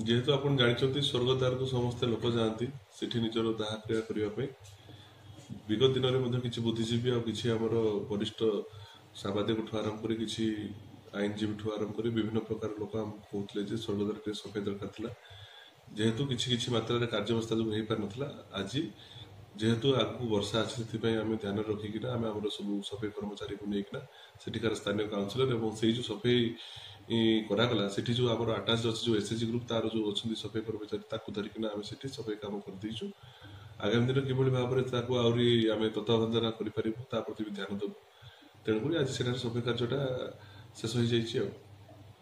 जेहेतु आपण जानते स्वर्गद्वार को समस्ते लोक जाती सेठी निजर दाह क्रिया करने विगत दिन में किसी बुद्धिजीवी और किसी आमर वरिष्ठ साम्बादिक आरंभ कर किसी आईनजीवी आरंभ कर विभिन्न प्रकार लोक कहते स्वर्गद्वार सफाई दरकार था जेहेतु किसी मात्रा कार्यवस्था जो हो पार ना आज जेहेतु आगू वर्षा अच्छी आम ध्यान रखिकिना आम आम सब सफाई कर्मचारी को लेकिना सेठिकार स्थानीय काउंसिलर और से जो सफाई करागला सेठी जो आम आटाच अच्छी जो एसएचजी ग्रुप तार जो अच्छी सफाई कर्मचारी धरिकिना आम से सफाई काम कर आगामी दिन किभली भाव में आम तत्वावधान कर ध्यान देव तेणुक आज से सफाई कार्यटा शेष हो जाए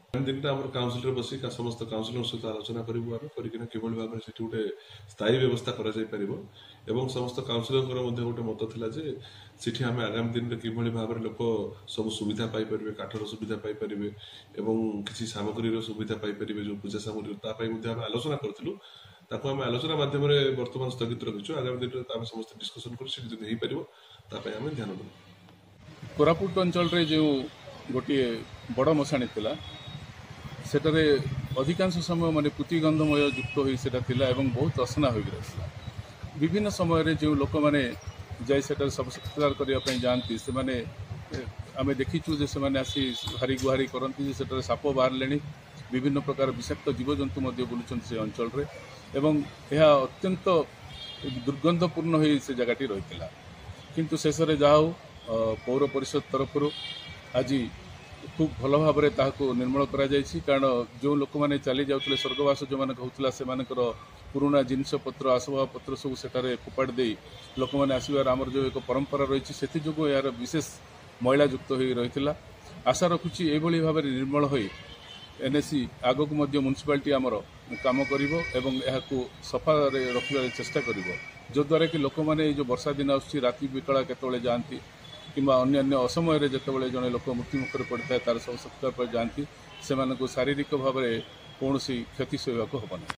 आगामी दिन में काउंसिल बस समस्त काउंसिलर सहित आलोचना करूँ आम किभली भाव में गोटे स्थायी व्यवस्था कर समस्त काउंसिलर गोटे मत था जे आम आगामी दिन में किभली भाव में लोक सब सुविधा पाइपर काठर सुविधा पाइपर किसी सामग्री सुविधा पाइपर जो पूजा सामग्री आम आलोचना करूँ आम आलोचना मध्यम बर्तमान स्थगित रखीचु आगामी दिन में समस्त डिस्कसन कर आम ध्यान देव कोरापुट अंचल जो गोटे बड़ मशाणी थिला सेटारे अधिकांश समय माने पुतिगंधमय युक्त होई सेटा थिला एवं बहुत असना होई रहिला विभिन्न समय रे जो लोक माने जाय सेटा सब सत्कार करिया पई जानती से माने आमे देखिचु जे से माने आसी हारी गुहारी करंती जे सेटा साप बाहरलेनी विभिन्न प्रकार विषाक्त जीवजंतु मध्य बुलुचन से अंचल रे एवं यह अत्यंत दुर्गंधपूर्ण होई से जगहटी रहितला किंतु शेष रे जाओ पौर परिषद तरफ आज खूब भल भाव में ताकू निर्मल करा जायछि कारण जो लोक मैंने चली जाते स्वर्गवास जो मैंने कहूला से पुराना जिनस पत्र आसबाब पत्र सब सेठारे फोपाड़ दे लोक मैंने आसबार आमर जो एक परंपरा रही से यार विशेष मैला युक्त हो रही आशा रखुची एभली भाव में निर्मल हो एनएसी आगक म्युनिसिपालिटी आमर काम कर सफा रखा चेष्टा कर जो द्वारा कि लोक मैंने जो वर्षा दिन आसुच्छी राति बिकला केतबेले जाती किंबा अन्य असमय जितेबाला जड़े लोक मृत्युमुखर पड़ता है तार सब सत्कार पर जाती से शारीरिक भाव में कौन क्षति सहवाक हेबना।